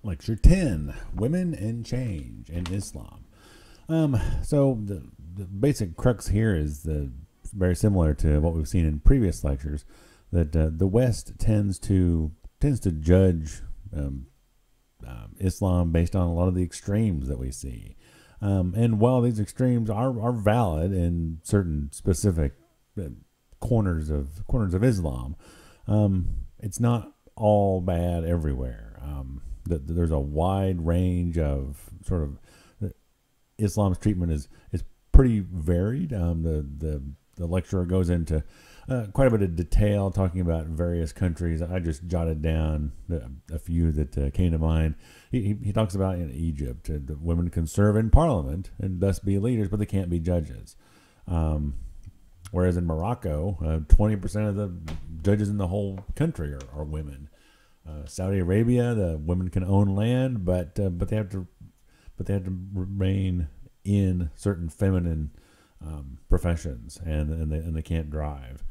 Lecture 10, Women and Change in Islam. So the basic crux here is very similar to what we've seen in previous lectures, that the West tends to judge Islam based on a lot of the extremes that we see. And while these extremes are valid in certain specific corners of Islam, it's not all bad everywhere. There's a wide range of sort of Islam's treatment is pretty varied. The lecturer goes into quite a bit of detail talking about various countries. I just jotted down a few that came to mind. He talks about in Egypt, the women can serve in parliament and thus be leaders, but they can't be judges. Whereas in Morocco, 20% of the judges in the whole country are women. Saudi Arabia, the women can own land, but they have to remain in certain feminine professions, and they can't drive.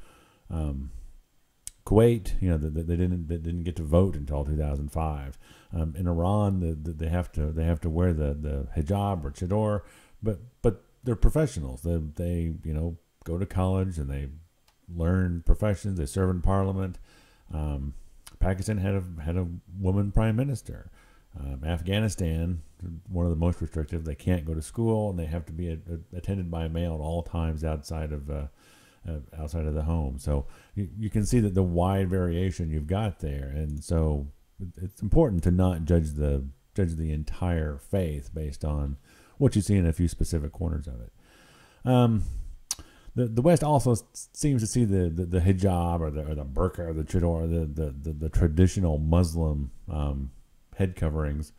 Kuwait, they didn't get to vote until 2005. In Iran, they have to wear the hijab or chador, but they're professionals. They go to college and they learn professions. They serve in parliament. Pakistan had a woman prime minister. Afghanistan, one of the most restrictive. They can't go to school, and they have to be attended by a male at all times outside of the home. So you can see that the wide variation you've got there, and so it's important to not judge the entire faith based on what you see in a few specific corners of it. The West also seems to see the hijab or the burqa or the chador, the traditional Muslim head coverings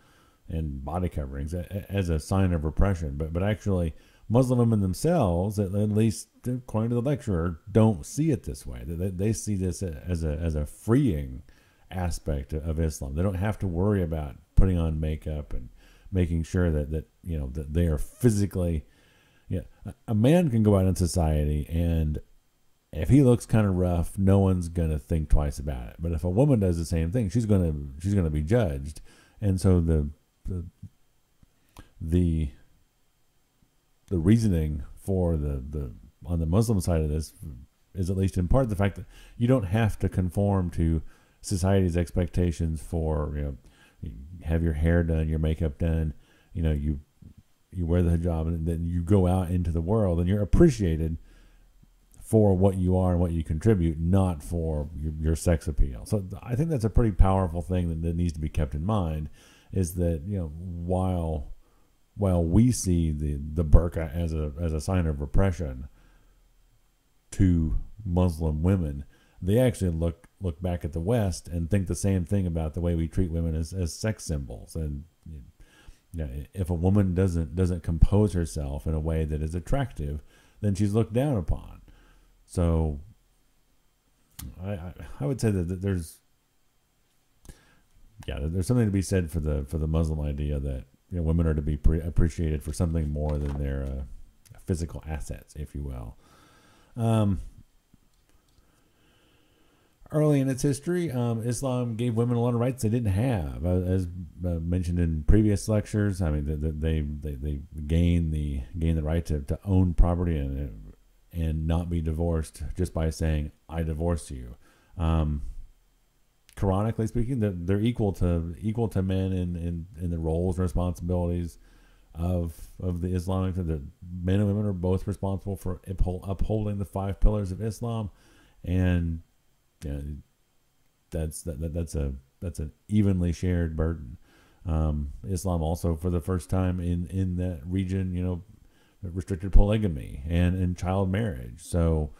and body coverings as a sign of repression, but actually Muslim women themselves, at least according to the lecturer, don't see it this way. They see this as a freeing aspect of Islam. They don't have to worry about putting on makeup and making sure that they are physically. Yeah, a man can go out in society, and if he looks kind of rough, no one's gonna think twice about it. But if a woman does the same thing, she's gonna be judged. And so the reasoning for the on the Muslim side of this is, at least in part, the fact that you don't have to conform to society's expectations for you have your hair done, your makeup done, you wear the hijab, and then you go out into the world and you're appreciated for what you are and what you contribute, not for your sex appeal. So I think that's a pretty powerful thing that needs to be kept in mind, is that while we see the burqa as a sign of repression to Muslim women, they actually look back at the West and think the same thing about the way we treat women as sex symbols. And if a woman doesn't compose herself in a way that is attractive, then she's looked down upon. So I would say that there's something to be said for the Muslim idea that women are to be appreciated for something more than their physical assets, if you will. Early in its history, Islam gave women a lot of rights they didn't have, as mentioned in previous lectures. I mean, they gain the right to own property and not be divorced just by saying "I divorce you." Quranically speaking, they're equal to men in the roles and responsibilities of the Islamic. The men and women are both responsible for upholding the 5 pillars of Islam, and that's an evenly shared burden. Islam also, for the first time in that region, restricted polygamy and child marriage. So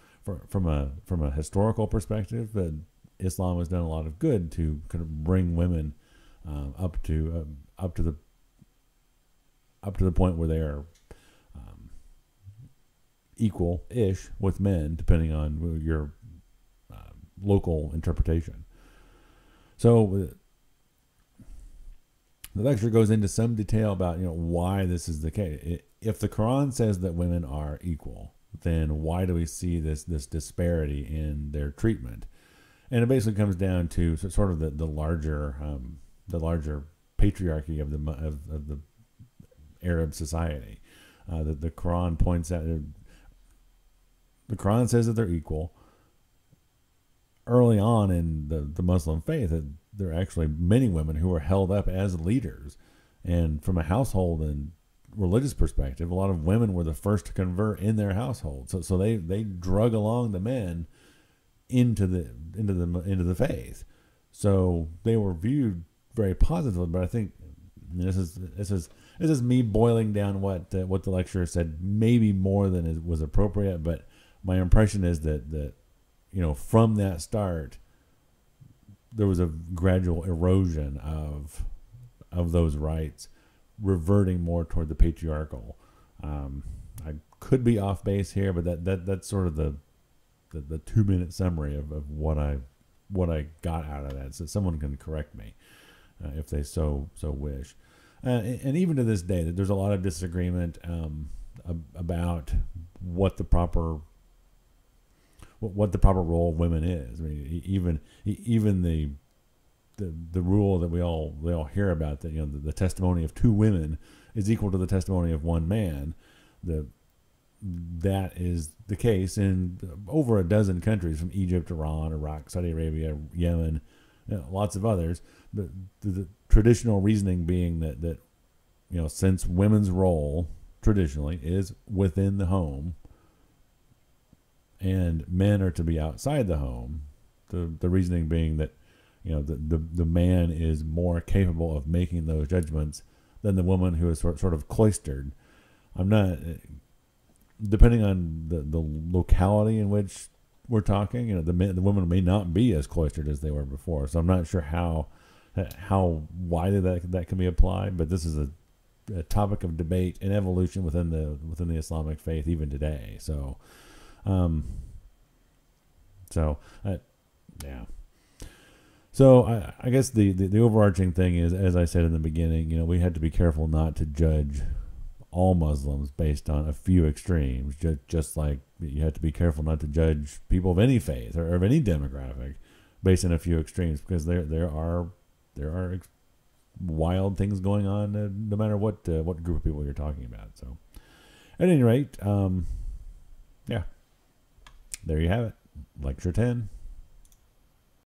from a historical perspective, Islam has done a lot of good to kind of bring women up to the point where they are equal-ish with men, depending on your local interpretation. So the lecture goes into some detail about why this is the case. If the Quran says that women are equal, then why do we see this disparity in their treatment? And it basically comes down to sort of the larger patriarchy of the Arab society. The Quran points out. The Quran says that they're equal. Early on in the Muslim faith, there are actually many women who are held up as leaders, and from a household and religious perspective, a lot of women were the first to convert in their household. So they drug along the men into the faith. So they were viewed very positively. But I think this is me boiling down what the lecturer said, maybe more than was appropriate. But my impression is that from that start, there was a gradual erosion of those rights, reverting more toward the patriarchal. I could be off base here, but that's sort of the 2-minute summary of what I got out of that. So someone can correct me if they so wish. And even to this day, there's a lot of disagreement about what the proper role of women is. I mean, even the rule that we all hear about, that the testimony of 2 women is equal to the testimony of 1 man. That is the case in over a dozen countries, from Egypt, Iran, Iraq, Saudi Arabia, Yemen, lots of others. The traditional reasoning being that since women's role traditionally is within the home and men are to be outside the home, the reasoning being that the man is more capable of making those judgments than the woman, who is sort of cloistered. I'm not, depending on the locality in which we're talking, the women may not be as cloistered as they were before. So I'm not sure how widely that can be applied, but this is a topic of debate and evolution within the Islamic faith even today. So, yeah. So I guess the overarching thing is, as I said in the beginning, we had to be careful not to judge all Muslims based on a few extremes, just like you have to be careful not to judge people of any faith or of any demographic based on a few extremes, because there are wild things going on no matter what group of people you're talking about. So at any rate, yeah, there you have it. Lecture 10.